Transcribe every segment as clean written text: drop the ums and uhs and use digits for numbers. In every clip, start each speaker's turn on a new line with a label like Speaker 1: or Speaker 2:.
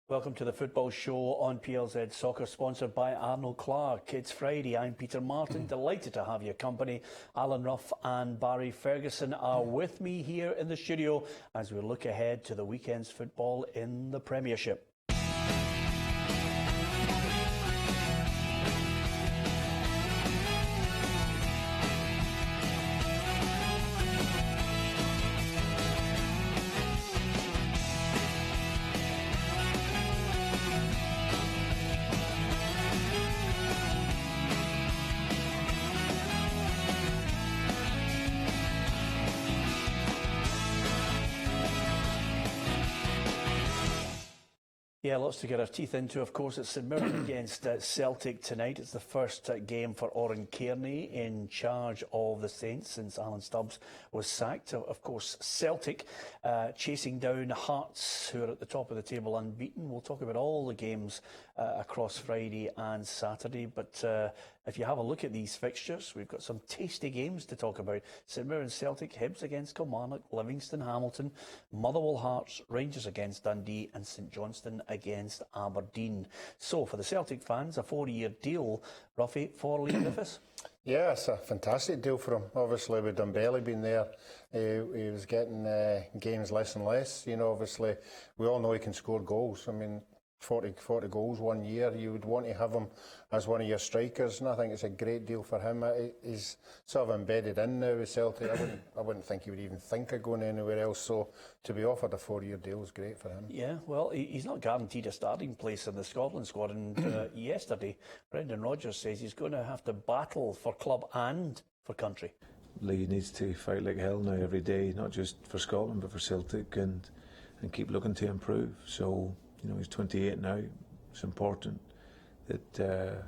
Speaker 1: Welcome to the football show on PLZ Soccer, sponsored by Arnold Clark. It's Friday. I'm Peter Martin, delighted to have your company. Alan Ruff and Barry Ferguson are with me here in the studio as we look ahead to the weekend's football in the Premiership. Yeah, lots to get our teeth into. Of course, it's St Mirren against Celtic tonight. It's the first game for Oran Kearney in charge of the Saints since Alan Stubbs was sacked. Of course, Celtic chasing down Hearts, who are at the top of the table unbeaten. We'll talk about all the games across Friday and Saturday. But if you have a look at these fixtures, we've got some tasty games to talk about. St Mirren Celtic, Hibs against Kilmarnock, Livingston Hamilton, Motherwell Hearts, Rangers against Dundee and St Johnstone against Aberdeen. So for the Celtic fans, a 4-year deal, Ruffy, for Lee Griffiths.
Speaker 2: Yeah, it's a fantastic deal for him. Obviously, with Dumbelli being there, he was getting games less and less. You know, obviously, we all know he can score goals. I mean, 40 goals 1 year, you would want to have him as one of your strikers, and I think it's a great deal for him. He's sort of embedded in now with Celtic. I wouldn't think he would even think of going anywhere else, so to be offered a 4-year deal is great for him.
Speaker 1: Yeah, well, he's not guaranteed a starting place in the Scotland squad, and yesterday Brendan Rodgers says he's going to have to battle for club and for country.
Speaker 3: Lee needs to fight like hell now every day, not just for Scotland but for Celtic, and keep looking to improve. So, you know, he's 28 now. It's important that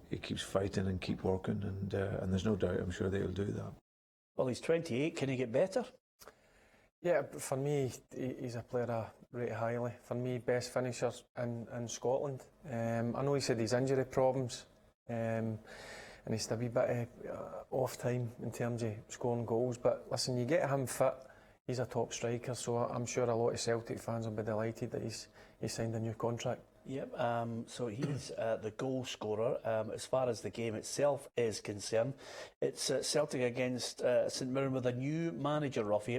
Speaker 3: he keeps fighting and keep working, and there's no doubt, I'm sure they'll do that.
Speaker 1: Well, he's 28. Can he get better?
Speaker 4: Yeah, for me, he's a player I rate highly. For me, best finishers in Scotland. I know he said he's injury problems, and he's a wee bit off time in terms of scoring goals. But listen, you get him fit, he's a top striker. So I'm sure a lot of Celtic fans will be delighted that he's signed a new contract.
Speaker 1: Yep, so he's the goal scorer. As far as the game itself is concerned, it's Celtic against St Mirren with a new manager, Ruffy.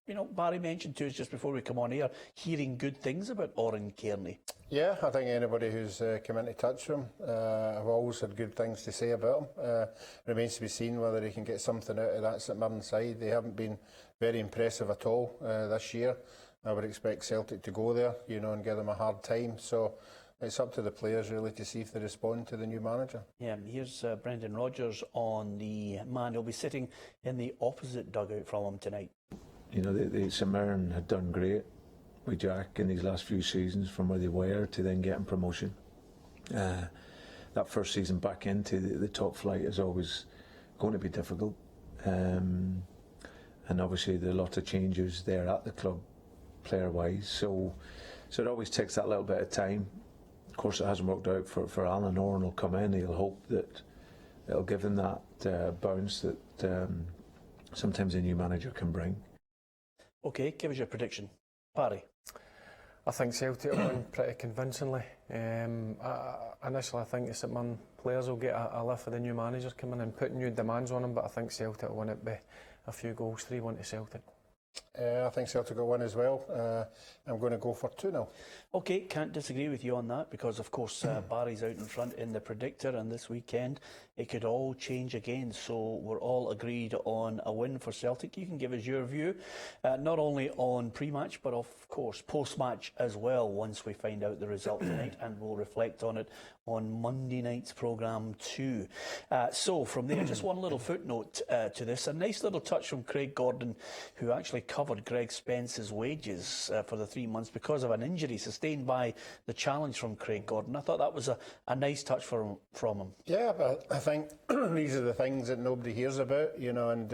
Speaker 1: You know, Barry mentioned to us just before we come on here, hearing good things about Oran Kearney.
Speaker 2: Yeah, I think anybody who's come into touch with him have always had good things to say about him. Remains to be seen whether he can get something out of that St Mirren side. They haven't been very impressive at all this year. I would expect Celtic to go there, you know, and give them a hard time. So it's up to the players really to see if they respond to the new manager.
Speaker 1: Yeah, here's Brendan Rodgers on the man. He'll be sitting in the opposite dugout from him tonight.
Speaker 3: You know, the St Mirren had done great with Jack in these last few seasons, from where they were to then getting promotion. That first season back into the top flight is always going to be difficult. And obviously there are lots of changes there at the club, player-wise. So it always takes that little bit of time. Of course, it hasn't worked out for Alan. Oran will come in. He'll hope that it'll give him that bounce that sometimes a new manager can bring.
Speaker 1: Okay, give us your prediction. Barry?
Speaker 4: I think Celtic will win pretty convincingly. Initially, I think the St Mirren players will get a lift for the new manager coming and putting new demands on him, but I think Celtic will win it by a few goals, 3-1 to Celtic.
Speaker 2: I think Celtic will win as well. I'm going to go for 2-0.
Speaker 1: Okay, can't disagree with you on that, because of course Barry's out in front in the predictor, and this weekend it could all change again. So we're all agreed on a win for Celtic. You can give us your view, not only on pre-match but of course post-match as well, once we find out the result tonight, and we'll reflect on it on Monday night's programme too. So from there, just one little footnote to this, a nice little touch from Craig Gordon, who actually covered Greg Spence's wages for the 3 months because of an injury sustained by the challenge from Craig Gordon. I thought that was a nice touch from him.
Speaker 2: Yeah, but I think these are the things that nobody hears about, you know, and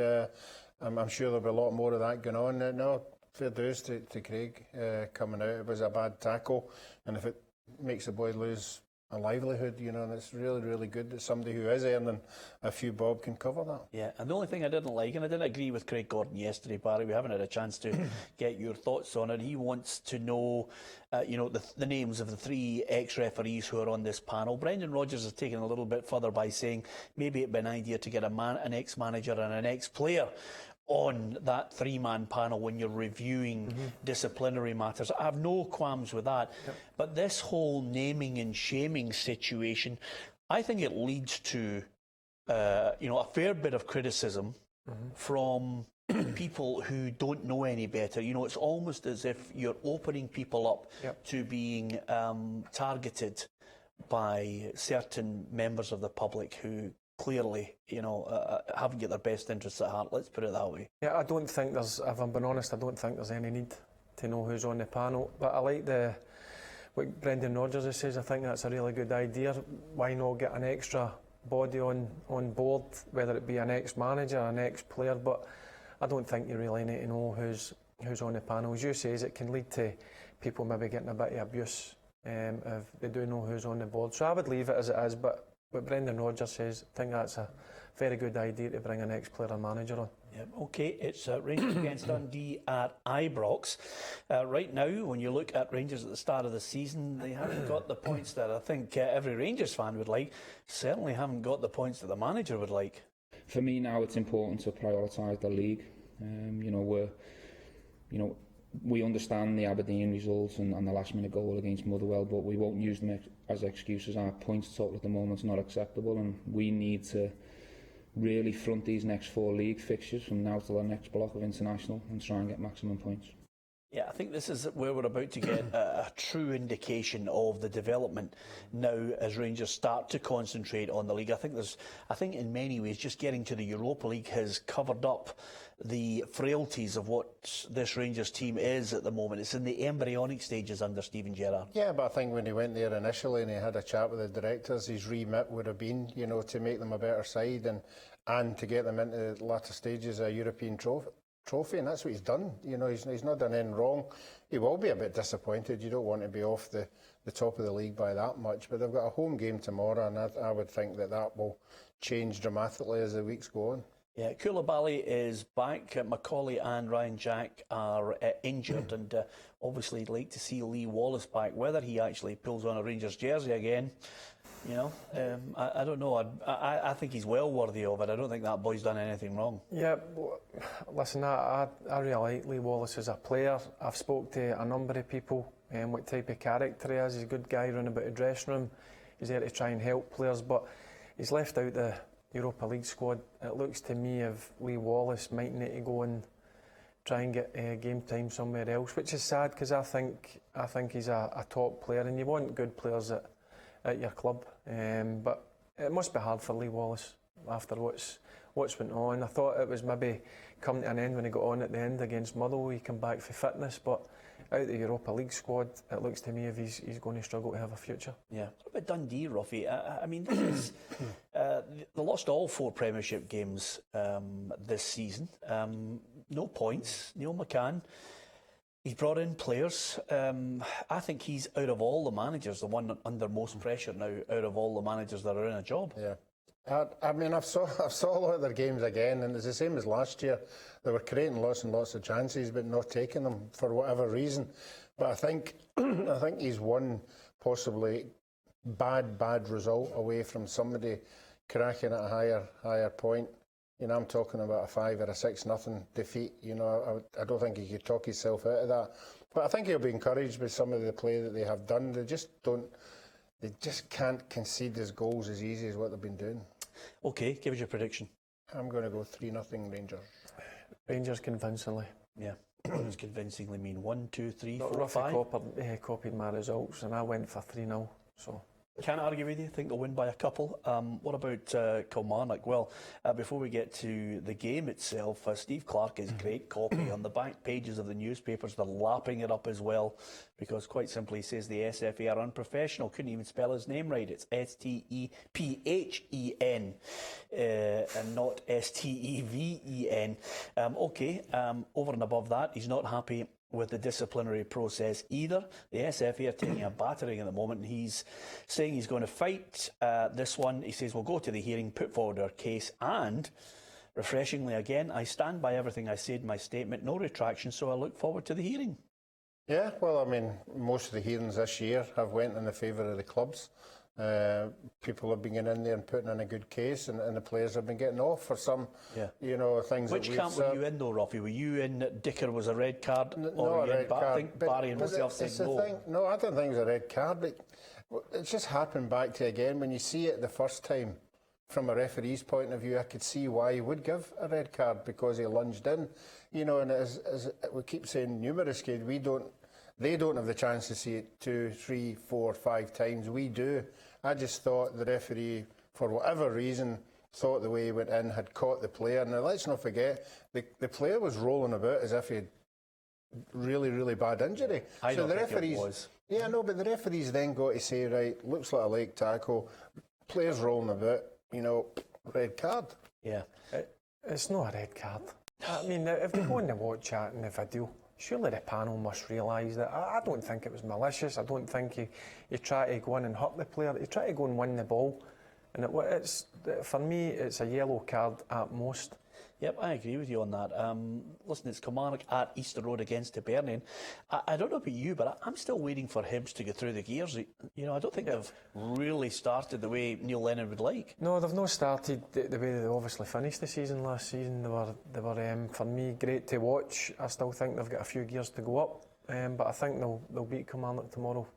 Speaker 2: I'm sure there'll be a lot more of that going on. No, fair dues to Craig coming out. It was a bad tackle, and if it makes the boy lose a livelihood, you know, and it's really, really good that somebody who is earning a few bob can cover that.
Speaker 1: Yeah, and the only thing I didn't like, and I didn't agree with Craig Gordon yesterday, Barry, we haven't had a chance to get your thoughts on it. He wants to know, the names of the 3 ex-referees who are on this panel. Brendan Rodgers has taken a little bit further by saying maybe it'd be an idea to get an ex-manager and an ex-player on that 3-man panel when you're reviewing disciplinary matters. I have no qualms with that. Yep. But this whole naming and shaming situation, I think it leads to a fair bit of criticism from people who don't know any better. You know, it's almost as if you're opening people up to being targeted by certain members of the public who clearly, haven't got their best interests at heart. Let's put it that way.
Speaker 4: Yeah, I don't think there's, if I'm being honest, I don't think there's any need to know who's on the panel. But I like what Brendan Rodgers says. I think that's a really good idea. Why not get an extra body on board, whether it be an ex-manager, an ex-player? But I don't think you really need to know who's on the panel. As you say, it can lead to people maybe getting a bit of abuse if they do know who's on the board. So I would leave it as it is. But what Brendan Rodgers says, I think that's a very good idea to bring an ex-player and manager on.
Speaker 1: Yep. Okay, it's Rangers against Dundee at Ibrox. Right now, when you look at Rangers at the start of the season, they haven't got the points that I think every Rangers fan would like. Certainly haven't got the points that the manager would like.
Speaker 5: For me now, it's important to prioritise the league. We understand the Aberdeen results and the last-minute goal against Motherwell, but we won't use them as excuses. Our points total at the moment is not acceptable, and we need to really front these next 4 league fixtures from now till the next block of international and try and get maximum points.
Speaker 1: Yeah, I think this is where we're about to get a true indication of the development now as Rangers start to concentrate on the league. I think in many ways just getting to the Europa League has covered up the frailties of what this Rangers team is at the moment. It's in the embryonic stages under Steven Gerrard.
Speaker 2: Yeah, but I think when he went there initially and he had a chat with the directors, his remit would have been, to make them a better side and to get them into the latter stages of a European trophy, and that's what he's done. He's not done anything wrong. He will be a bit disappointed. You don't want to be off the top of the league by that much, but they've got a home game tomorrow, and I would think that will change dramatically as the weeks go on.
Speaker 1: Yeah, Koulibaly is back. Macaulay and Ryan Jack are injured, and obviously he'd like to see Lee Wallace back. Whether he actually pulls on a Rangers jersey again, I don't know. I think he's well worthy of it. I don't think that boy's done anything wrong.
Speaker 4: Yeah, listen, I really like Lee Wallace as a player. I've spoke to a number of people what type of character he is. He's a good guy running about the dressing room. He's there to try and help players, but he's left out the Europa League squad. It looks to me if Lee Wallace might need to go and try and get game time somewhere else, which is sad because I think he's a top player, and you want good players at your club. But it must be hard for Lee Wallace after what's went on. I thought it was maybe coming to an end when he got on at the end against Motherwell. He came back for fitness, but out of the Europa League squad, it looks to me if he's going to struggle to have a future.
Speaker 1: Yeah. What about Dundee, Ruffy? I mean, this is they lost all 4 Premiership games this season. No points. Neil McCann. He's brought in players. I think he's, out of all the managers, the one under most pressure now, out of all the managers that are in a job.
Speaker 2: Yeah. I've saw a lot of their games again, and it's the same as last year. They were creating lots and lots of chances, but not taking them for whatever reason. But I think he's one possibly bad result away from somebody cracking at a higher point. I'm talking about a 5 or a 6-0 defeat. I don't think he could talk himself out of that. But I think he'll be encouraged by some of the play that they have done. They just can't concede as goals as easy as what they've been doing.
Speaker 1: Okay, give us your prediction.
Speaker 2: I'm going to go 3-0 Rangers.
Speaker 4: Rangers convincingly.
Speaker 1: Yeah. What does convincingly mean? 1, 2, 3, 4,
Speaker 4: Ruffy copied my results, and I went for 3-0. So.
Speaker 1: Can't argue with you. Think they'll win by a couple. What about Kilmarnock? Well, before we get to the game itself, Steve Clarke is great copy on the back pages of the newspapers. They're lapping it up as well because, quite simply, he says the SFA are unprofessional. Couldn't even spell his name right. It's Stephen and not Steven. Over and above that, he's not happy with the disciplinary process either. The SFA are taking a battering at the moment, and he's saying he's going to fight this one. He says, we'll go to the hearing, put forward our case, and refreshingly again, I stand by everything I said in my statement, no retraction, so I look forward to the hearing.
Speaker 2: Yeah, well, I mean, most of the hearings this year have went in the favour of the clubs. People have been getting in there and putting in a good case, and the players have been getting off for some, things.
Speaker 1: Which camp were you in though, Ruffy? Were you in that Dicker was a red card?
Speaker 2: No, a red card.
Speaker 1: I think Barry and myself said no.
Speaker 2: No, I don't think it was a red card, but it's just happened back to again. When you see it the first time, from a referee's point of view, I could see why he would give a red card, because he lunged in. And as we keep saying numerous occasions, they don't have the chance to see it 2, 3, 4, 5 times. We do. I just thought the referee, for whatever reason, thought the way he went in had caught the player. Now, let's not forget, the player was rolling about as if he had really, really bad injury.
Speaker 1: I don't think it was.
Speaker 2: Yeah, no, but the referee's then got to say, right, looks like a leg tackle, player's rolling about, red card.
Speaker 1: Yeah.
Speaker 4: It's not a red card. I mean, if they go on the watch chat and the video, surely the panel must realise that. I don't think it was malicious. I don't think he tried to go in and hurt the player. He tried to go and win the ball. And for me, it's a yellow card at most.
Speaker 1: Yep, I agree with you on that. Listen, it's Kilmarnock at Easter Road against Hibernian. I don't know about you, but I'm still waiting for Hibs to go through the gears. I don't think they've really started the way Neil Lennon would like.
Speaker 4: No, they've not started the way they obviously finished the season last season. They were for me, great to watch. I still think they've got a few gears to go up, but I think they'll beat Kilmarnock tomorrow.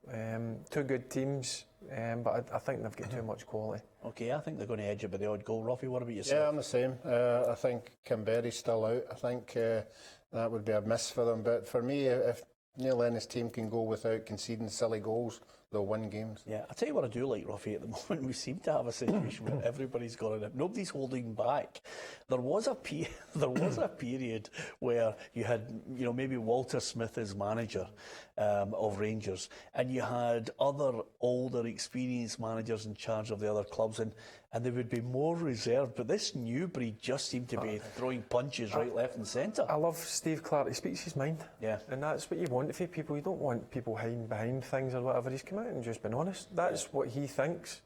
Speaker 4: Two good teams, but I think they've got too much quality.
Speaker 1: Okay, I think they're going to edge it by the odd goal. Ruffy, what about yourself?
Speaker 2: Yeah, I'm the same. I think Kimberry's still out. I think that would be a miss for them. But for me, if Neil Lennon's team can go without conceding silly goals, they'll win games.
Speaker 1: Yeah, I'll tell you what I do like, Ruffy, at the moment. We seem to have a situation where everybody's got it. Nobody's holding back. There was a period where you had, maybe Walter Smith as manager of Rangers, and you had other older, experienced managers in charge of the other clubs, and they would be more reserved. But this new breed just seemed to be throwing punches right, left and centre.
Speaker 4: I love Steve Clark. He speaks his mind.
Speaker 1: Yeah.
Speaker 4: And that's what you want for people. You don't want people hiding behind things or whatever. He's come out and just been honest. That's what he thinks.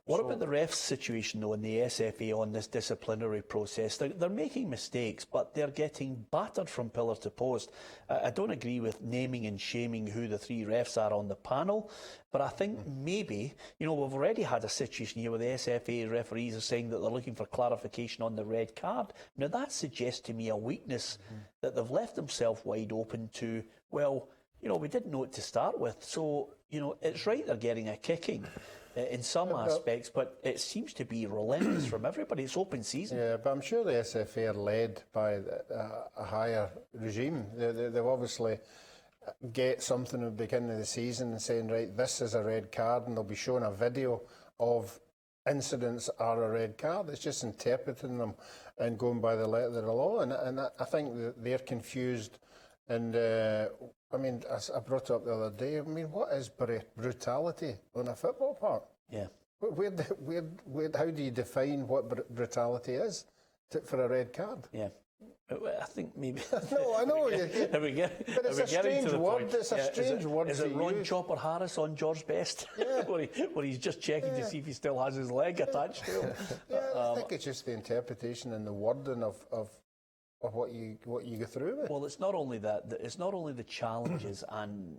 Speaker 1: What about the refs situation, though, in the SFA on this disciplinary process? They're making mistakes, but they're getting battered from pillar to post. I don't agree with naming and shaming who the 3 refs are on the panel, but I think maybe, we've already had a situation here where the SFA referees are saying that they're looking for clarification on the red card. Now, that suggests to me a weakness that they've left themselves wide open to, we didn't know it to start with, so, it's right they're getting a kicking in some aspects, but it seems to be relentless from everybody. It's open season.
Speaker 2: Yeah, but I'm sure the SFA are led by a higher regime. They've obviously get something at the beginning of the season and saying, right, this is a red card, and they'll be showing a video of incidents are a red card. It's just interpreting them and going by the letter of the law, and I think that they're confused. And I brought it up the other day. I mean, what is brutality on a football park?
Speaker 1: Yeah.
Speaker 2: How do you define what brutality is for a red card?
Speaker 1: Yeah. I think maybe.
Speaker 2: No, I know.
Speaker 1: But
Speaker 2: it's a strange word. It's a strange word.
Speaker 1: Is it Ron Chopper Harris on George Best?
Speaker 2: Yeah.
Speaker 1: where he's just checking to see if he still has his leg attached to him.
Speaker 2: I think it's just the interpretation and the wording of what you go through with.
Speaker 1: Well, it's not only that. It's not only the challenges and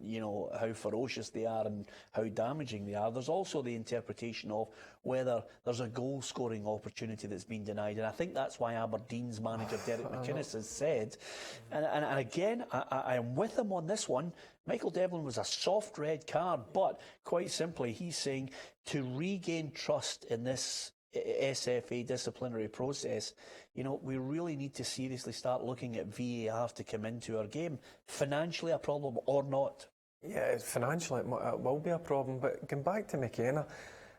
Speaker 1: how ferocious they are and how damaging they are. There's also the interpretation of whether there's a goal-scoring opportunity that's been denied, and I think that's why Aberdeen's manager Derek McInnes has said. And again, I am with him on this one. Michael Devlin was a soft red card, but quite simply, he's saying to regain trust in this SFA disciplinary process, we really need to seriously start looking at VAR to come into our game. Financially a problem or not?
Speaker 4: Yeah, financially it will be a problem, but going back to McKenna,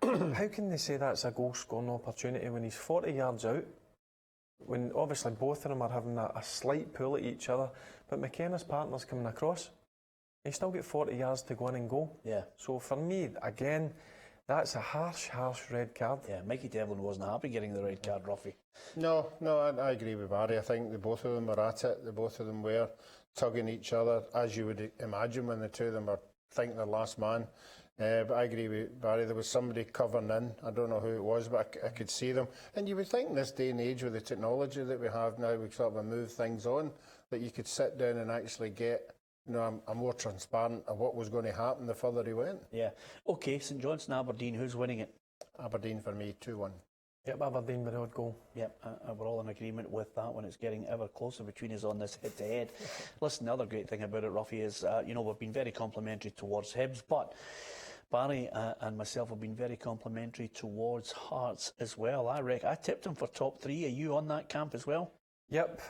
Speaker 4: how can they say that's a goal-scoring opportunity when he's 40 yards out, when obviously both of them are having a slight pull at each other, but McKenna's partner's coming across? He still got 40 yards to go in and goal.
Speaker 1: Yeah.
Speaker 4: So for me, again, That's a harsh red card.
Speaker 1: Yeah, Mikey Devlin wasn't happy getting the red card, Ruffy.
Speaker 2: No, I agree with Barry. I think the both of them were at it. The both of them were tugging each other, as you would imagine when the two of them are thinking they're last man. But I agree with Barry. There was somebody covering in. I don't know who it was, but I could see them. And you would think in this day and age with the technology that we have now, we sort of move things on, that you could sit down and actually get a more transparent of what was going to happen the further he went.
Speaker 1: Yeah. Okay, St Johnstone, Aberdeen, who's winning it?
Speaker 2: Aberdeen for me, 2-1.
Speaker 4: Yep, Aberdeen by the odd goal.
Speaker 1: Yep, we're all in agreement with that one. It's getting ever closer between us on this head-to-head. Listen, the other great thing about it, Ruffy, is, we've been very complimentary towards Hibs, but Barry and myself have been very complimentary towards Hearts as well. I tipped them for top 3. Are you on that camp as well?
Speaker 4: Yep,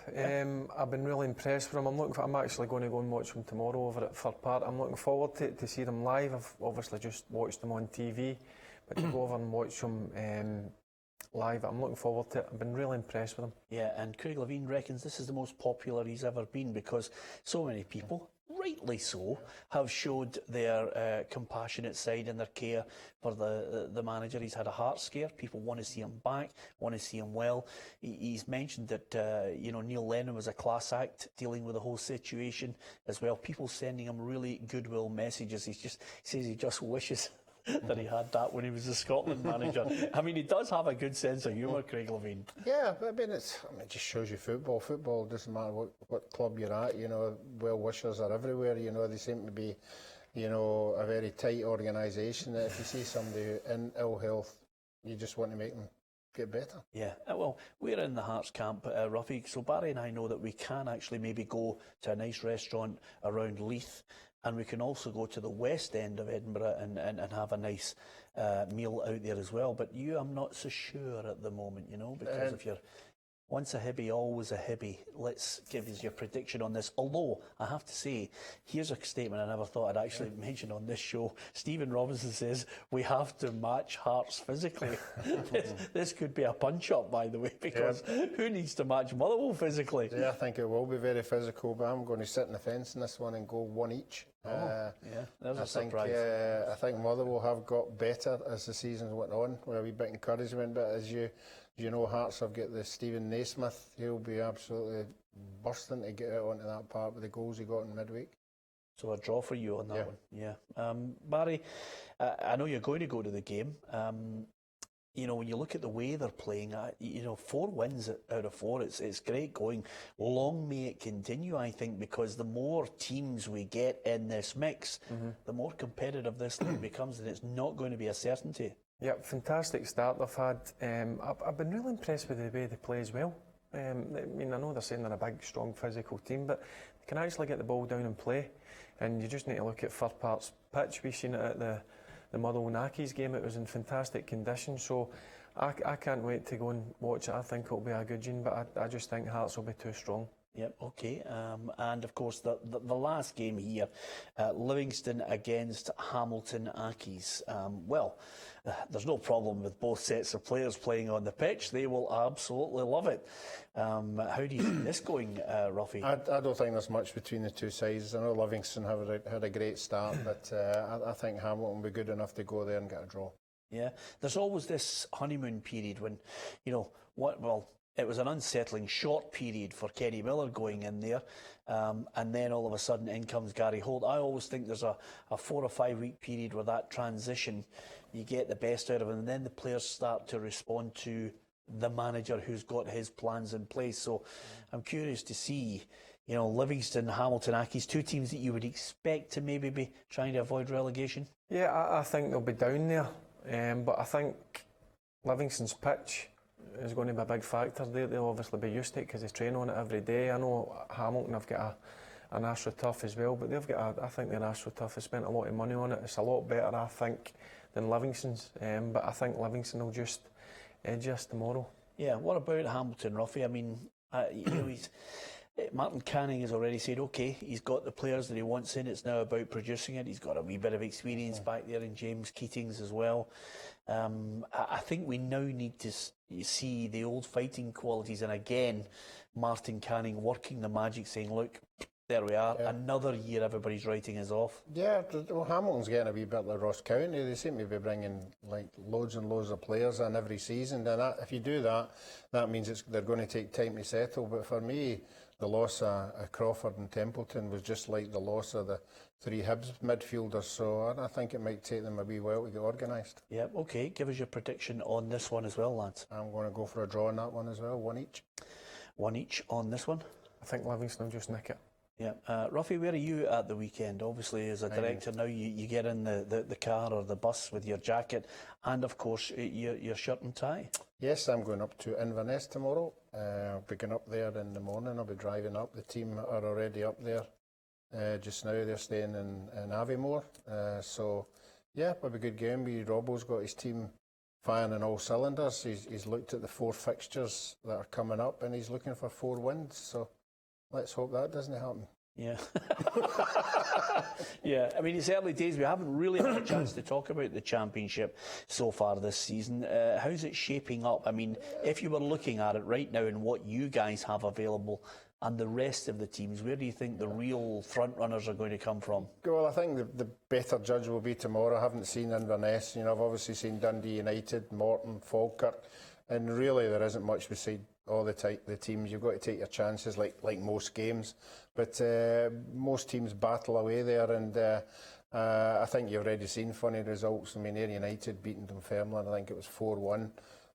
Speaker 4: I've been really impressed with them. I'm actually going to go and watch them tomorrow over at Fir Park. I'm looking forward to see them live. I've obviously just watched them on TV, but to go over and watch them live, I'm looking forward to it. I've been really impressed with them.
Speaker 1: Yeah, and Craig Levein reckons this is the most popular he's ever been because so many people, rightly so, have showed their compassionate side and their care for the manager. He's had a heart scare. People want to see him back, want to see him well. He's mentioned that Neil Lennon was a class act dealing with the whole situation as well. People sending him really goodwill messages. He says he just wishes that he had that when he was the Scotland manager. I mean, he does have a good sense of humour, Craig Levein.
Speaker 2: Yeah, but it just shows you football. Football doesn't matter what club you're at. Well wishers are everywhere. They seem to be, a very tight organisation. If you see somebody in ill health, you just want to make them get better.
Speaker 1: Yeah, well, we're in the Hearts camp, Ruffy, so Barry and I know that we can actually maybe go to a nice restaurant around Leith, and we can also go to the west end of Edinburgh and have a nice meal out there as well. But I'm not so sure at the moment, because if you're once a Hibbie, always a Hibbie. Let's give us your prediction on this. Although, I have to say, here's a statement I never thought I'd actually mention on this show. Stephen Robinson says, we have to match Hearts physically. This could be a punch-up, by the way, because who needs to match Motherwell physically?
Speaker 2: Yeah, I think it will be very physical, but I'm going to sit in the fence in this one and go one each.
Speaker 1: There's a surprise.
Speaker 2: I think Motherwell have got better as the season went on, with a wee bit of encouragement, but as you Hearts have got the Stephen Naismith. He'll be absolutely bursting to get out onto that part with the goals he got in midweek.
Speaker 1: So a draw for you on that one. Yeah. Barry, I know you're going to go to the game. When you look at the way they're playing, 4 wins out of 4, it's great going. Long may it continue, I think, because the more teams we get in this mix, the more competitive this league becomes, and it's not going to be a certainty.
Speaker 4: Yep, fantastic start they've had. I've been really impressed with the way they play as well. I know they're saying they're a big, strong, physical team, but they can actually get the ball down and play. And you just need to look at Fir Park's pitch. We've seen it at the Motherwell Nackies game. It was in fantastic condition, so I can't wait to go and watch it. I think it'll be a good game, but I just think Hearts will be too strong.
Speaker 1: Yep, okay. And of course, the last game here, Livingston against Hamilton Accies. There's no problem with both sets of players playing on the pitch. They will absolutely love it. How do you see this going, Ruffy?
Speaker 2: I don't think there's much between the two sides. I know Livingston had a great start, but I think Hamilton will be good enough to go there and get a draw.
Speaker 1: Yeah, there's always this honeymoon period when, it was an unsettling short period for Kenny Miller going in there, and then all of a sudden in comes Gary Holt. I always think there's a 4 or 5 week period where that transition, you get the best out of him, and then the players start to respond to the manager who's got his plans in place. So I'm curious to see, Livingston, Hamilton Accies, 2 teams that you would expect to maybe be trying to avoid relegation.
Speaker 4: Yeah, I think they'll be down there, but I think Livingston's pitch is going to be a big factor. They'll obviously be used to it because they train on it every day. I know Hamilton have got an AstroTurf as well, but I think their AstroTurf has spent a lot of money on it. It's a lot better, I think, than Livingston's, but I think Livingston will just edge us tomorrow. Yeah,
Speaker 1: what about Hamilton, Ruffy? I mean, Martin Canning has already said, okay, he's got the players that he wants in. It's now about producing it. He's got a wee bit of experience back there in James Keatings as well. I think we now need to see the old fighting qualities, and again, Martin Canning working the magic, saying, look, there we are. Another year everybody's writing us off.
Speaker 2: Yeah, well, Hamilton's getting a wee bit like Ross County. They seem to be bringing like loads and loads of players in every season. And if you do that, that means they're going to take time to settle. But for me, the loss of Crawford and Templeton was just like the loss of the 3 Hibs midfielders. So I think it might take them a wee while to get organised.
Speaker 1: Yep, okay. Give us your prediction on this one as well, lads.
Speaker 2: I'm going to go for a draw on that one as well, 1 each.
Speaker 1: 1 each on this one.
Speaker 4: I think Livingston will just nick it.
Speaker 1: Yeah, Ruffy, where are you at the weekend? Obviously, as a director now, you get in the car or the bus with your jacket and, of course, your shirt and tie.
Speaker 2: Yes, I'm going up to Inverness tomorrow. I'll be going up there in the morning. I'll be driving up. The team are already up there just now. They're staying in Aviemore. So, yeah, it'll be a good game. Robbo's got his team firing on all cylinders. He's looked at the 4 fixtures that are coming up and he's looking for 4 wins. So, let's hope that doesn't happen.
Speaker 1: Yeah. Yeah, I mean, it's early days. We haven't really had a chance to talk about the Championship so far this season. How's it shaping up? I mean, if you were looking at it right now and what you guys have available and the rest of the teams, where do you think the real front runners are going to come from?
Speaker 2: Well, I think the better judge will be tomorrow. I haven't seen Inverness. You know, I've obviously seen Dundee United, Morton, Falkirk, and really there isn't much beside all the teams. You've got to take your chances like most games. But most teams battle away there, and I think you've already seen funny results. I mean, Ayr United beating Dunfermline, I think it was 4-1.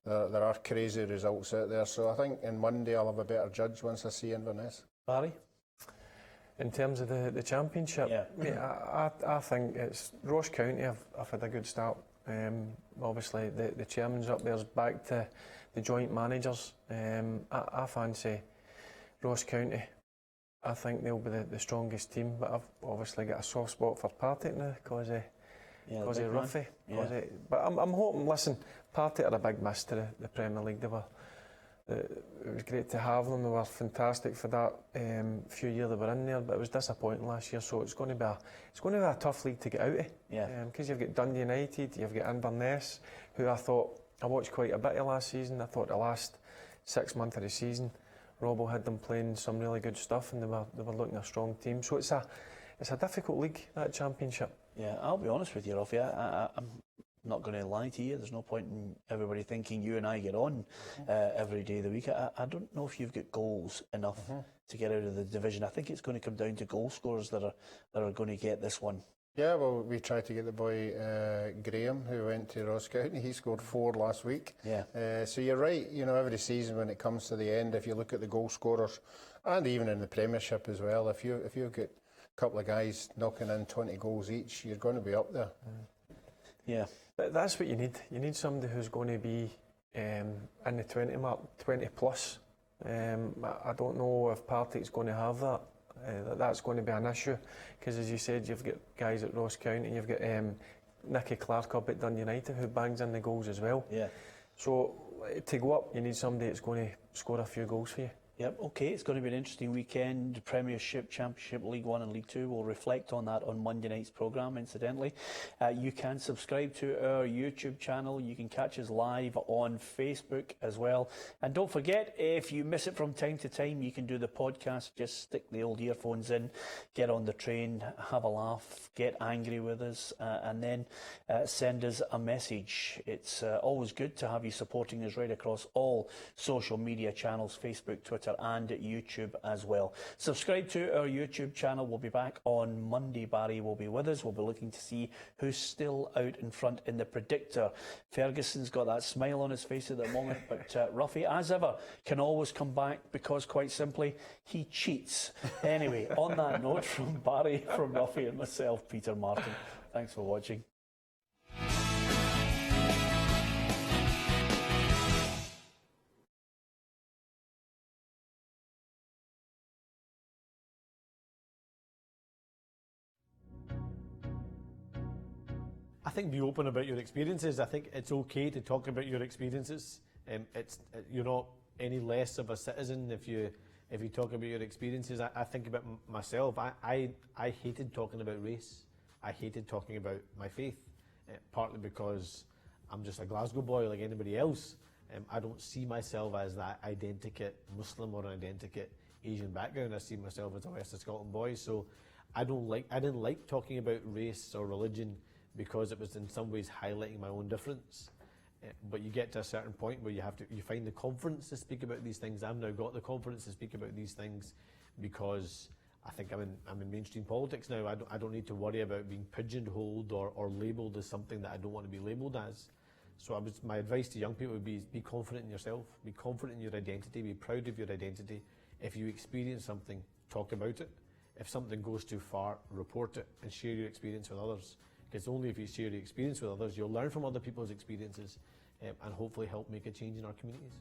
Speaker 2: There are crazy results out there. So I think on Monday I'll have a better judge once I see Inverness.
Speaker 1: Barry?
Speaker 4: In terms of the Championship,
Speaker 1: Yeah.
Speaker 4: mate, I think it's Ross County have had a good start. Obviously, the chairman's up there's back to the joint managers. I fancy Ross County. I think they'll be the strongest team, but I've obviously got a soft spot for Partick now because of Ruffy. But I'm hoping. Listen, Partick are a big miss to the Premier League. It was great to have them. They were fantastic for that few years they were in there, but it was disappointing last year. So it's going to be a tough league to get out of.
Speaker 1: Yeah.
Speaker 4: Because you've got Dundee United, you've got Inverness, who I watched quite a bit of last season. I thought the last 6 months of the season, Robbo had them playing some really good stuff, and they were looking a strong team. So it's a difficult league, that Championship.
Speaker 1: Yeah, I'll be honest with you, Ruffy. I'm not going to lie to you. There's no point in everybody thinking you and I get on every day of the week. I don't know if you've got goals enough to get out of the division. I think it's going to come down to goal scorers that are going to get this one.
Speaker 2: Yeah, well, we tried to get the boy Graham, who went to Ross County. He scored 4 last week.
Speaker 1: Yeah.
Speaker 2: So you're right. You know, every season when it comes to the end, if you look at the goal scorers, and even in the Premiership as well, if you've got a couple of guys knocking in 20 goals each, you're going to be up there.
Speaker 1: Yeah.
Speaker 4: But that's what you need. You need somebody who's going to be in the 20 mark, 20 plus. I don't know if Partick's going to have that. That's going to be an issue because, as you said, you've got guys at Ross County, you've got Nicky Clark up at Dundee United who bangs in the goals as well.
Speaker 1: Yeah.
Speaker 4: So to go up, you need somebody that's going to score a few goals for you.
Speaker 1: Yep, okay, it's going to be an interesting weekend. Premiership, Championship, League 1 and League 2. We'll reflect on that on Monday night's programme, incidentally. You can subscribe to our YouTube channel. You can catch us live on Facebook as well. And don't forget, if you miss it from time to time, you can do the podcast. Just stick the old earphones in, get on the train, have a laugh, get angry with us, and then send us a message. It's always good to have you supporting us right across all social media channels, Facebook, Twitter, and YouTube as well. Subscribe to our YouTube channel. We'll be back on Monday. Barry will be with us. We'll be looking to see who's still out in front in the predictor. Ferguson's got that smile on his face at the moment, but Ruffy, as ever, can always come back because, quite simply, he cheats. Anyway, on that note, from Barry, from Ruffy and myself, Peter Martin, thanks for watching.
Speaker 6: I think be open about your experiences. I think it's okay to talk about your experiences. You're not any less of a citizen if you talk about your experiences. I think about myself. I hated talking about race. I hated talking about my faith, partly because I'm just a Glasgow boy like anybody else. I don't see myself as that identikit Muslim or an identikit Asian background. I see myself as a West of Scotland boy, so I didn't like talking about race or religion because it was in some ways highlighting my own difference. But you get to a certain point where you find the confidence to speak about these things. I've now got the confidence to speak about these things because I think I'm in mainstream politics now. I don't need to worry about being pigeonholed or labelled as something that I don't want to be labelled as. So my advice to young people would be confident in yourself, be confident in your identity, be proud of your identity. If you experience something, talk about it. If something goes too far, report it and share your experience with others. Because only if you share your experience with others, you'll learn from other people's experiences and hopefully help make a change in our communities.